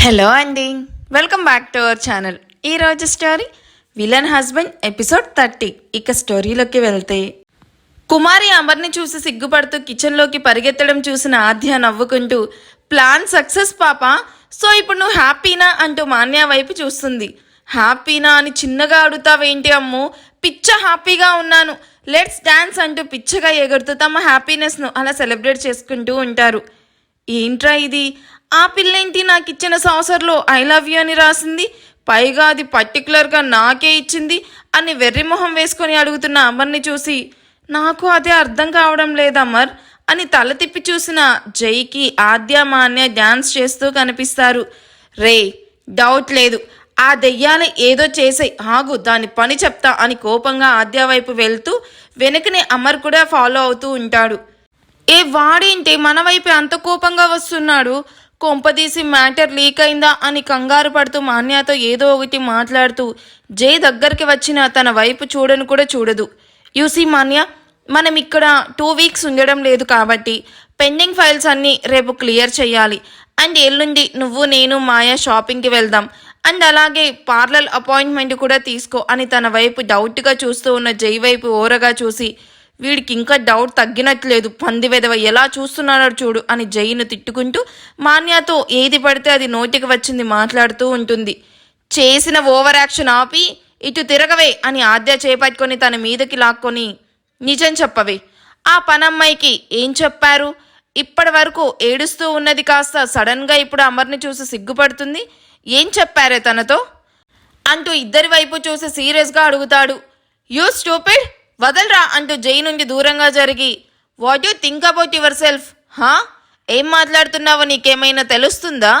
Hello అండి, welcome back to our channel. ఈరోజు story villain husband episode 30. ఇక స్టోరీలోకి వెళ్తే, కుమారి అమర్ని చూసి సిగ్గుపడుతూ కిచెన్లోకి పరిగెత్తడం చూసిన ఆద్య నవ్వుకుంటూ, ప్లాన్ సక్సెస్ పాప, సో ఇప్పుడు నువ్వు హ్యాపీనా అంటూ మాన్య వైపు చూస్తుంది. హ్యాపీనా అని చిన్నగా అడుగుతావేంటి అమ్ము, పిచ్చ హ్యాపీగా ఉన్నాను, లెట్స్ డాన్స్ అంటూ పిచ్చగా ఎగురుతూ తమ హ్యాపీనెస్ను అలా సెలబ్రేట్ చేసుకుంటూ ఉంటారు. ఏంట్రా ఇది, ఆ పిల్లేంటి నాకు ఇచ్చిన సాసర్లో ఐ లవ్ యూ అని రాసింది, పైగా అది పర్టికులర్గా నాకే ఇచ్చింది అని వెర్రిమొహం వేసుకొని అడుగుతున్న అమర్ని చూసి, నాకు అదే అర్థం కావడం లేదు అమర్ అని తల తిప్పి చూసిన జైకి ఆద్య మాన్య డ్యాన్స్ చేస్తూ కనిపిస్తారు. రే, డౌట్ లేదు, ఆ దెయ్యాలు ఏదో చేసే, ఆగు దాని పని చెప్తా అని కోపంగా ఆద్య వైపు వెళ్తూ వెనుకనే అమర్ కూడా ఫాలో అవుతూ ఉంటాడు. ఏ వాడేంటి మన వైపు అంత కోపంగా వస్తున్నాడు, కొంపదీసి మ్యాటర్ లీక్ అయిందా అని కంగారు పడుతూ మాన్యతో ఏదో ఒకటి మాట్లాడుతూ జై దగ్గరికి వచ్చిన తన వైపు చూడను కూడా చూడదు. యూసీ మాన్య, మనం ఇక్కడ 2 వీక్స్ ఉండడం లేదు కాబట్టి పెండింగ్ ఫైల్స్ అన్నీ రేపు క్లియర్ చేయాలి. అండ్ ఎల్లుండి నువ్వు నేను మాయా షాపింగ్కి వెళ్దాం. అండ్ అలాగే పార్లర్ అపాయింట్మెంట్ కూడా తీసుకో అని తన వైపు డౌట్గా చూస్తూ ఉన్న జై వైపు ఓరగా చూసి, వీడికి ఇంకా డౌట్ తగ్గినట్లేదు, పంది వెదవ ఎలా చూస్తున్నాడో చూడు అని జైను తిట్టుకుంటూ మాన్యాతో ఏది పడితే అది నోటికి వచ్చింది మాట్లాడుతూ ఉంటుంది. చేసిన ఓవర్ యాక్షన్ ఆపి ఇటు తిరగవే అని ఆద్య చేపట్టుకొని తన మీదకి లాక్కొని, నిజం చెప్పవే, ఆ పనమ్మాయికి ఏం చెప్పారు, ఇప్పటి వరకు ఏడుస్తూ ఉన్నది కాస్త సడన్గా ఇప్పుడు అమర్ని చూసి సిగ్గుపడుతుంది, ఏం చెప్పారే తనతో అంటూ ఇద్దరి వైపు చూసి సీరియస్గా అడుగుతాడు. యూ స్టూపిడ్, వదలరా అంటూ జై నుండి దూరంగా జరిగి, what you think about your self, ఏం మాట్లాడుతున్నావో నీకేమైనా తెలుస్తుందా,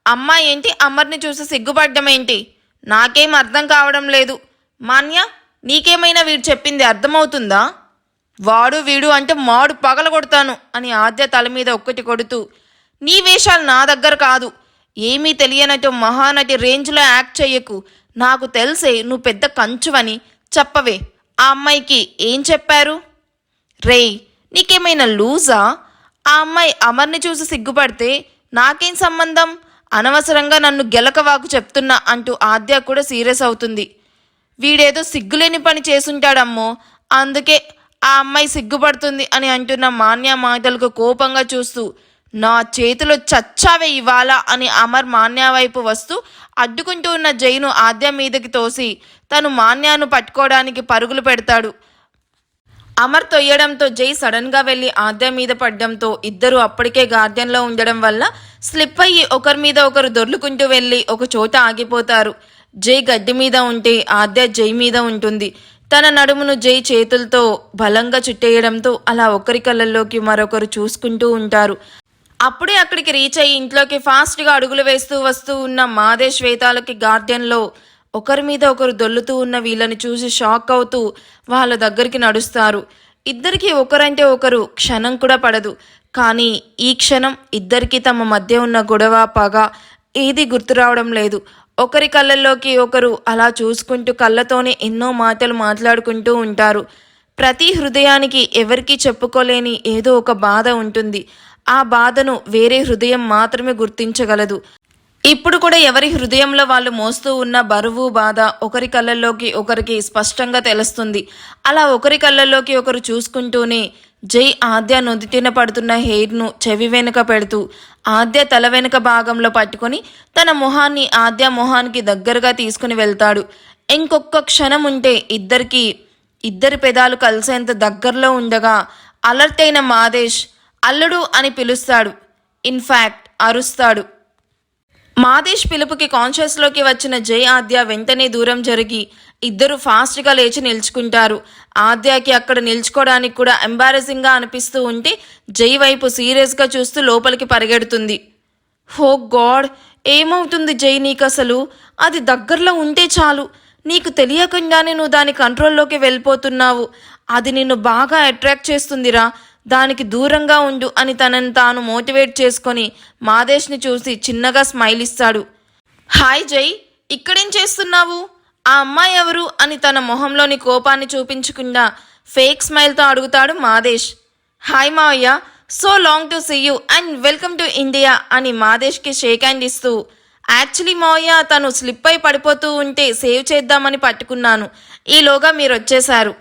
అమ్మా ఏంటి అమర్ని చూసి సిగ్గుపడ్డం ఏంటి, నాకేం అర్థం కావడం లేదు. మాన్య, నీకేమైనా వీడు చెప్పింది అర్థమవుతుందా, వాడు వీడు అంటే మాడు పగల కొడతాను అని ఆద్య తల మీద ఒక్కటి కొడుతూ, నీ వేషాలు నా దగ్గర కాదు, ఏమీ తెలియనట్టు మహానటి రేంజ్లో యాక్ట్ చెయ్యకు, నాకు తెలిసే నువ్వు పెద్ద కంచువని, చెప్పవే ఆ అమ్మాయికి ఏం చెప్పారు. రేయ్, నీకేమైనా లూజా, ఆ అమ్మాయి అమర్ని చూసి సిగ్గుపడితే నాకేం సంబంధం, అనవసరంగా నన్ను గెలకవాకు చెప్తున్నా అంటూ ఆద్య కూడా సీరియస్ అవుతుంది. వీడేదో సిగ్గులేని పని చేసుంటాడమ్మో, అందుకే ఆ అమ్మాయి సిగ్గుపడుతుంది అని అంటున్న మాన్య మాటలకు కోపంగా చూస్తూ, నా చేతిలో చచ్చావే ఇవాళ అని అమర్ మాన్య వైపు వస్తూ అడ్డుకుంటూ ఉన్న జైను ఆద్య మీదకి తోసి తను మాన్యాను పట్టుకోవడానికి పరుగులు పెడతాడు. అమర్ తొయ్యడంతో జై సడన్గా వెళ్ళి ఆద్య మీద పడ్డంతో ఇద్దరు అప్పటికే గార్డెన్లో ఉండడం వల్ల స్లిప్ అయ్యి ఒకరి మీద ఒకరు దొర్లుకుంటూ వెళ్ళి ఒక చోట ఆగిపోతారు. జై గడ్డి మీద ఉంటే ఆద్య జై మీద ఉంటుంది. తన నడుమును జై చేతులతో బలంగా చుట్టేయడంతో అలా ఒకరి కళ్ళల్లోకి మరొకరు చూసుకుంటూ ఉంటారు. అప్పుడే అక్కడికి రీచ్ అయ్యి ఇంట్లోకి ఫాస్ట్గా అడుగులు వేస్తూ వస్తూ ఉన్న మాదే శ్వేతాలకి గార్డెన్లో ఒకరి మీద ఒకరు దొల్లుతూ ఉన్న వీళ్ళని చూసి షాక్ అవుతూ వాళ్ళ దగ్గరికి నడుస్తారు. ఇద్దరికి ఒకరంటే ఒకరు క్షణం కూడా పడదు. కానీ ఈ క్షణం ఇద్దరికి తమ మధ్య ఉన్న గొడవ పగ ఏది గుర్తు రావడం లేదు. ఒకరి కళ్ళల్లోకి ఒకరు అలా చూసుకుంటూ కళ్ళతోనే ఎన్నో మాటలు మాట్లాడుకుంటూ ఉంటారు. ప్రతి హృదయానికి ఎవరికీ చెప్పుకోలేని ఏదో ఒక బాధ ఉంటుంది. ఆ బాధను వేరే హృదయం మాత్రమే గుర్తించగలదు. ఇప్పుడు కూడా ఎవరి హృదయంలో వాళ్ళు మోస్తూ ఉన్న బరువు బాధ ఒకరి కళ్ళల్లోకి ఒకరికి స్పష్టంగా తెలుస్తుంది. అలా ఒకరి కళ్ళల్లోకి ఒకరు చూసుకుంటూనే జై ఆద్య నుదిటిన పడుతున్న హెయిర్ను చెవి వెనుక పెడుతూ ఆద్య తల వెనుక భాగంలో పట్టుకొని తన మొహాన్ని ఆద్య మొహానికి దగ్గరగా తీసుకుని వెళ్తాడు. ఇంకొక క్షణం ఉంటే ఇద్దరి పెదాలు కలిసేంత దగ్గరలో ఉండగా అలర్ట్ అయిన మాదేశ్ అల్లుడు అని పిలుస్తాడు. ఇన్ఫ్యాక్ట్ అరుస్తాడు. మాదేశ్ పిలుపుకి కాన్షియస్లోకి వచ్చిన జై ఆద్య వెంటనే దూరం జరిగి ఇద్దరు ఫాస్ట్గా లేచి నిల్చుకుంటారు. ఆద్యకి అక్కడ నిల్చుకోవడానికి కూడా ఎంబారసింగ్గా అనిపిస్తూ ఉంటే జై వైపు సీరియస్గా చూస్తూ లోపలికి పరిగెడుతుంది. హో గాడ్, ఏమవుతుంది జై నీకు అసలు, అది దగ్గరలో ఉంటే చాలు, నీకు తెలియకుండానే నువ్వు దాని కంట్రోల్లోకి వెళ్ళిపోతున్నావు, అది నిన్ను బాగా అట్రాక్ట్ చేస్తుందిరా, దానికి దూరంగా ఉండు అని తనని తాను మోటివేట్ చేసుకొని మాదేశ్ని చూసి చిన్నగా స్మైల్ ఇస్తాడు. హాయ్ జై, ఇక్కడేం చేస్తున్నావు, ఆ అమ్మాయి ఎవరు అని తన మొహంలోని కోపాన్ని చూపించకుండా ఫేక్ స్మైల్తో అడుగుతాడు మాదేశ్. హాయ్ మావయ్య, so long to see you and welcome to India అని మాదేశ్కి షేక్ హ్యాండ్ ఇస్తూ యాక్చువల్లీ మావయ్య తను స్లిప్ అయి పడిపోతూ ఉంటే సేవ్ చేద్దామని పట్టుకున్నాను. ఈలోగా మీరు వచ్చేశారు.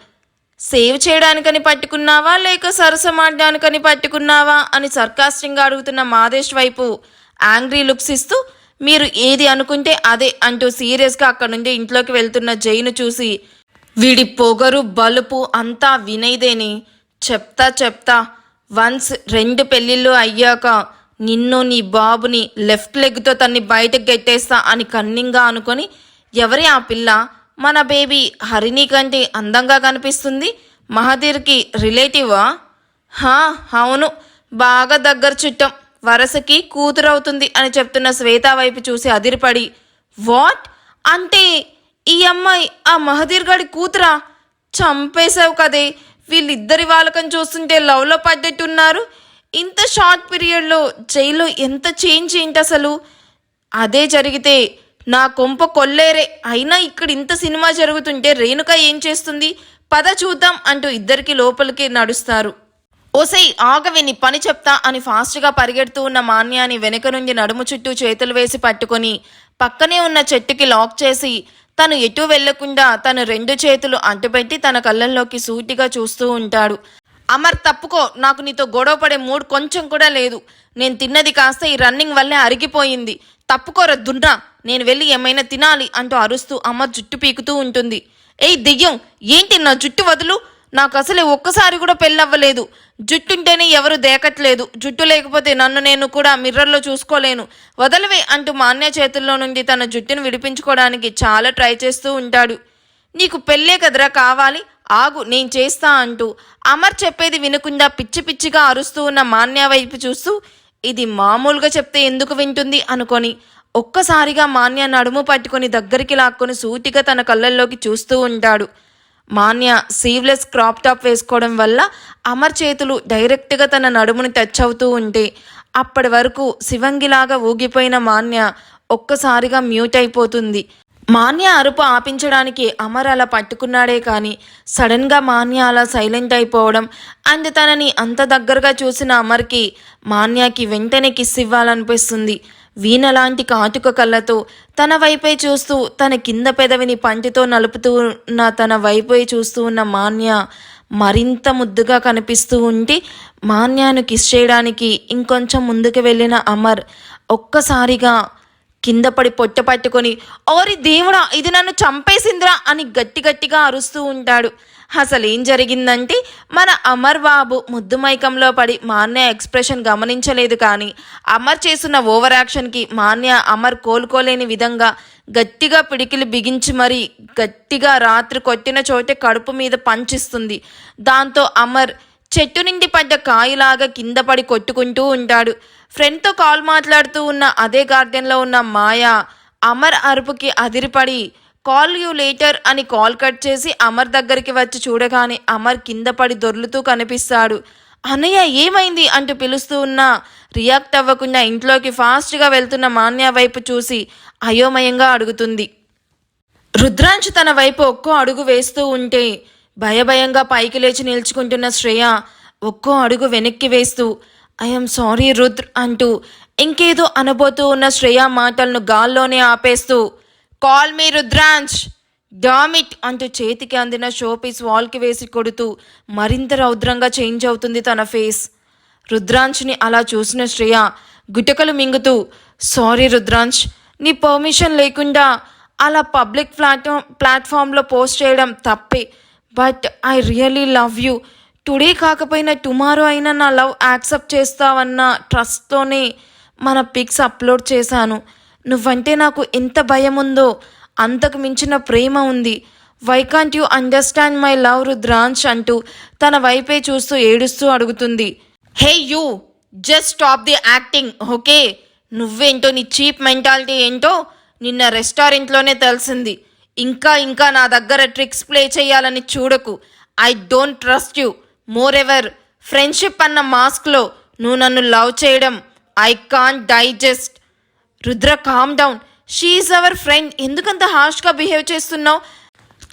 సేవ్ చేయడానికని పట్టుకున్నావా లేక సరసమాడడానికని పట్టుకున్నావా అని సర్కాస్టింగ్గా అడుగుతున్న మాదేశ్ వైపు యాంగ్రీ లుక్స్ ఇస్తూ మీరు ఏది అనుకుంటే అదే అంటూ సీరియస్గా అక్కడి నుండి ఇంట్లోకి వెళ్తున్న జైను చూసి వీడి పొగరు బలుపు అంతా వినయ్దేని. చెప్తా వన్స్ 2 పెళ్ళిళ్ళు అయ్యాక నిన్ను నీ బాబుని లెఫ్ట్ లెగ్తో తన్ని బయటకు గెట్టేస్తా అని కన్నింగా అనుకొని ఎవరి ఆ పిల్ల? మన బేబీ హరిణి కంటే అందంగా కనిపిస్తుంది. మహదీర్కి రిలేటివా? అవును, బాగా దగ్గర చుట్టం, వరసకి కూతురవుతుంది అని చెప్తున్న శ్వేత వైపు చూసి అదిరిపడి వాట్ అంటే ఈ అమ్మాయి ఆ మహదీర్ గడి కూతురా? చంపేశావు కదే. వీళ్ళిద్దరి వాళ్ళకం చూస్తుంటే లవ్లో పడ్డట్టున్నారు. ఇంత షార్ట్ పీరియడ్లో జైల్లో ఎంత చేంజ్ ఏంటి అసలు? అదే జరిగితే నా కొంప కొల్లేరే. అయినా ఇక్కడ ఇంత సినిమా జరుగుతుంటే రేణుక ఏం చేస్తుంది? పద చూద్దాం అంటూ ఇద్దరికి లోపలికి నడుస్తారు. ఓసై ఆగవి, నీ పని చెప్తా అని ఫాస్ట్గా పరిగెడుతూ ఉన్న మాన్యాని వెనుక నుండి నడుము చుట్టూ చేతులు వేసి పట్టుకొని పక్కనే ఉన్న చెట్టుకి లాక్ చేసి తను ఎటూ వెళ్లకుండా తను 2 చేతులు అడ్డుపెట్టి తన కళ్ళల్లోకి సూటిగా చూస్తూ ఉంటాడు. అమర్ తప్పుకో, నాకు నీతో గొడవ పడే మూడ్ కొంచెం కూడా లేదు. నేను తిన్నది కాస్త ఈ రన్నింగ్ వల్లే అరిగిపోయింది. తప్పుకోర దున్నా, నేను వెళ్ళి ఏమైనా తినాలి అంటూ అరుస్తూ అమర్ జుట్టు పీకుతూ ఉంటుంది. ఏయ్ దెయ్యం, ఏంటి నా జుట్టు వదులు. నాకు అసలే ఒక్కసారి కూడా పెళ్ళవ్వలేదు. జుట్టుంటేనే ఎవరు దేకట్లేదు. జుట్టు లేకపోతే నన్ను నేను కూడా మిర్రర్లో చూసుకోలేను. వదలవే అంటూ మాన్య చేతుల్లో నుండి తన జుట్టును విడిపించుకోవడానికి చాలా ట్రై చేస్తూ ఉంటాడు. నీకు పెళ్ళే కదరా కావాలి, ఆగు నేను చేస్తా అంటూ అమర్ చెప్పేది వినకుండా పిచ్చి పిచ్చిగా అరుస్తూ ఉన్న మాన్య వైపు చూస్తూ ఇది మామూలుగా చెప్తే ఎందుకు వింటుంది అనుకొని ఒక్కసారిగా మాన్య నడుము పట్టుకొని దగ్గరికి లాక్కొని సూటిగా తన కళ్ళల్లోకి చూస్తూ ఉంటాడు. మాన్య సీవ్లెస్ క్రాప్ టాప్ వేసుకోవడం వల్ల అమర్ చేతులు డైరెక్ట్గా తన నడుముని టచ్ అవుతూ ఉంటే అప్పటి వరకు శివంగిలాగా ఊగిపోయిన మాన్య ఒక్కసారిగా మ్యూట్ అయిపోతుంది. మాన్య అరుపు ఆపించడానికి అమర్ అలా పట్టుకున్నాడే కానీ సడన్గా మాన్య అలా సైలెంట్ అయిపోవడం అండ్ తనని అంత దగ్గరగా చూసిన అమర్కి మాన్యకి వెంటనే కిస్ ఇవ్వాలనిపిస్తుంది. వీణలాంటి కాటుక కళ్ళతో తన వైపే చూస్తూ తన కింద పెదవిని పంటితో నలుపుతూ ఉన్న తన వైపే చూస్తూ ఉన్న మాన్య మరింత ముద్దుగా కనిపిస్తూ ఉంటే మాన్యను కిస్ చేయడానికి ఇంకొంచెం ముందుకు వెళ్ళిన అమర్ ఒక్కసారిగా కింద పడి పొట్ట పట్టుకొని ఓరి దేవుడా ఇది నన్ను చంపేసిందిరా అని గట్టిగా అరుస్తూ ఉంటాడు. అసలు ఏం జరిగిందంటే మన అమర్ బాబు ముద్దు మైకంలో పడి మాన్య ఎక్స్ప్రెషన్ గమనించలేదు. కానీ అమర్ చేస్తున్న ఓవర్ యాక్షన్కి మాన్య అమర్ కోలుకోలేని విధంగా గట్టిగా పిడికిలు బిగించి మరీ గట్టిగా రాత్రి కొట్టిన చోటే కడుపు మీద పంచిస్తుంది. దాంతో అమర్ చెట్టు నుండి పడ్డ కాయలాగా కింద పడి కొట్టుకుంటూ ఉంటాడు. ఫ్రెండ్తో కాల్ మాట్లాడుతూ ఉన్న అదే గార్డెన్లో ఉన్న మాయ అమర్ అరుపుకి అదిరిపడి కాల్ యూ లేటర్ అని కాల్ కట్ చేసి అమర్ దగ్గరికి వచ్చి చూడగానే అమర్ కింద పడి దొర్లుతూ కనిపిస్తాడు. అన్నయ్య ఏమైంది అంటూ పిలుస్తూ ఉన్నా రియాక్ట్ అవ్వకుండా ఇంట్లోకి ఫాస్ట్గా వెళ్తున్న మాన్య వైపు చూసి అయోమయంగా అడుగుతుంది. రుద్రాంశ్ తన వైపు ఒక్కో అడుగు వేస్తూ ఉంటే భయభయంగా పైకి లేచి నిల్చుకుంటున్న శ్రేయ ఒక్కో అడుగు వెనక్కి వేస్తూ ఐఎమ్ సారీ రుద్ర్ అంటూ ఇంకేదో అనబోతూ ఉన్న శ్రేయ మాటలను గాల్లోనే ఆపేస్తూ కాల్ మీ రుద్రాంశ్ డామిట్ అంటూ చేతికి అందిన షోపీస్ వాల్కి వేసి కొడుతూ మరింత రౌద్రంగా చేంజ్ అవుతుంది తన ఫేస్. రుద్రాంశ్ని అలా చూసిన శ్రేయ గుటకలు మింగుతూ సారీ రుద్రాంశ్, నీ పర్మిషన్ లేకుండా అలా పబ్లిక్ ప్లాట్ఫామ్లో పోస్ట్ చేయడం తప్పే. But I really love you. Today కాకపోయినా టుమారో అయినా నా లవ్ యాక్సెప్ట్ చేస్తావన్న ట్రస్ట్తోనే మన పిక్స్ అప్లోడ్ చేశాను. నువ్వంటే నాకు ఎంత భయం ఉందో అంతకు మించిన ప్రేమ ఉంది. Why can't you understand my love Rudransh అంటూ తన వైపే చూస్తూ ఏడుస్తూ అడుగుతుంది. Hey you just stop the acting okay. నువ్వేంటో నీ చీప్ మెంటాలిటీ ఏంటో నిన్న రెస్టారెంట్లోనే తెలిసింది. ఇంకా నా దగ్గర ట్రిక్స్ ప్లే చేయాలని చూడకు. I don't trust you. More ever friendship అన్న మాస్క్లో నువ్వు నన్ను లవ్ చేయడం I can't digest. Rudra calm down, she's our friend. ఎందుకంత హార్ష్గా బిహేవ్ చేస్తున్నావు?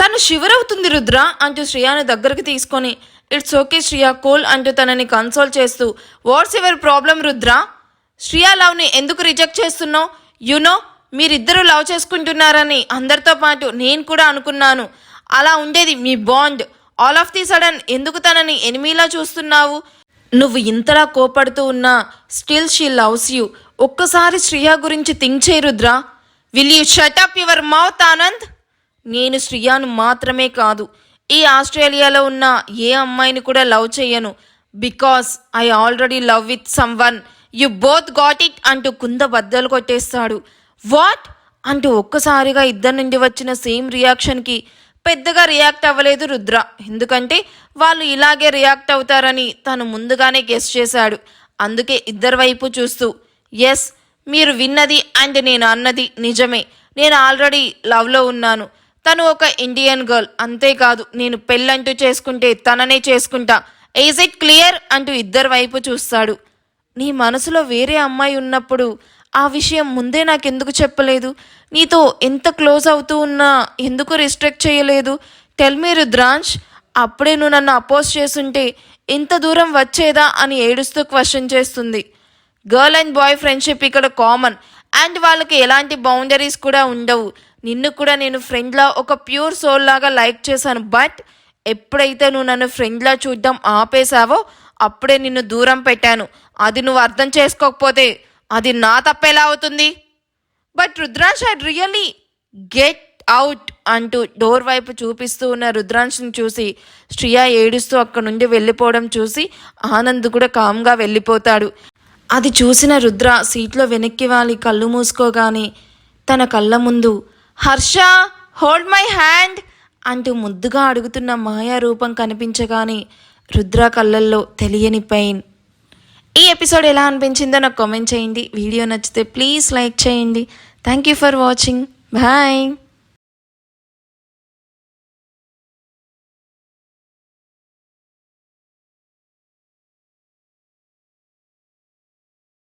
తను షివర్ అవుతుంది రుద్ర అంటూ శ్రియను దగ్గరకు తీసుకొని ఇట్స్ ఓకే శ్రియ కూల్ అంటూ తనని కన్సోల్ చేస్తూ what's your problem Rudra? Shriya లవ్ని ఎందుకు రిజెక్ట్ చేస్తున్నావు? యునో మీరిద్దరూ లవ్ చేసుకుంటున్నారని అందరితో పాటు నేను కూడా అనుకున్నాను. అలా ఉండేది మీ bond. All of the sudden ఎందుకు తనని ఎనిమిలా చూస్తున్నావు? నువ్వు ఇంతలా కోపడుతూ ఉన్నా స్టిల్ షీ లవ్స్ యూ. ఒక్కసారి శ్రియా గురించి థింక్ చేయి Rudra. Will you shut up your mouth Anand? నేను శ్రియాను మాత్రమే కాదు, ఈ ఆస్ట్రేలియాలో ఉన్న ఏ అమ్మాయిని కూడా లవ్ చేయను. Because I already love with some one. You both got it అంటూ కుంద బద్దలు కొట్టేస్తాడు. వాట్ అంటూ ఒక్కసారిగా ఇద్దరి నుండి వచ్చిన సేమ్ రియాక్షన్కి పెద్దగా రియాక్ట్ అవ్వలేదు రుద్ర. ఎందుకంటే వాళ్ళు ఇలాగే రియాక్ట్ అవుతారని తను ముందుగానే గెస్ చేశాడు. అందుకే ఇద్దరి వైపు చూస్తూ, ఎస్, మీరు విన్నది అండ్ నేను అన్నది నిజమే. నేను ఆల్రెడీ లవ్లో ఉన్నాను. తను ఒక ఇండియన్ గర్ల్. అంతేకాదు నేను పెళ్ళంటూ చేసుకుంటే తననే చేసుకుంటా. ఈజ్ ఇట్ క్లియర్ అంటూ ఇద్దరి వైపు చూస్తాడు. నీ మనసులో వేరే అమ్మాయి ఉన్నప్పుడు ఆ విషయం ముందే నాకెందుకు చెప్పలేదు? నీతో ఎంత క్లోజ్ అవుతూ ఉన్నా ఎందుకు రిస్ట్రిక్ట్ చేయలేదు? Tell me Rudransh. అప్పుడే నువ్వు నన్ను అపోజ్ చేసుంటే ఇంత దూరం వచ్చేదా అని ఏడుస్తూ క్వశ్చన్ చేస్తుంది. గర్ల్ అండ్ బాయ్ ఫ్రెండ్షిప్ ఇక్కడ కామన్ అండ్ వాళ్ళకి ఎలాంటి బౌండరీస్ కూడా ఉండవు. నిన్ను కూడా నేను ఫ్రెండ్లా ఒక ప్యూర్ సోల్ లాగా లైక్ చేశాను. బట్ ఎప్పుడైతే నువ్వు నన్ను ఫ్రెండ్లా చూడడం ఆపేశావో అప్పుడే నిన్ను దూరం పెట్టాను. అది నువ్వు అర్థం చేసుకోకపోతే అది నా తప్పెలా అవుతుంది? But Rudransh, I really get out అంటూ డోర్ వైపు చూపిస్తూ ఉన్న రుద్రాంశ్ని చూసి శ్రియా ఏడుస్తూ అక్కడి నుండి వెళ్ళిపోవడం చూసి ఆనంద్ కూడా కామ్గా వెళ్ళిపోతాడు. అది చూసిన రుద్ర సీట్లో వెనక్కి వాలి కళ్ళు మూసుకోగానే తన కళ్ళ ముందు హర్ష, హోల్డ్ మై హ్యాండ్ అంటూ ముద్దుగా అడుగుతున్న మాయా రూపం కనిపించగానే రుద్ర కళ్ళల్లో తెలియని పెయిన్. ఈ ఎపిసోడ్ ఎలా అనిపించిందో నాకు కామెంట్ చేయండి. వీడియో నచ్చితే ప్లీజ్ లైక్ చేయండి. Thank you for watching. Bye.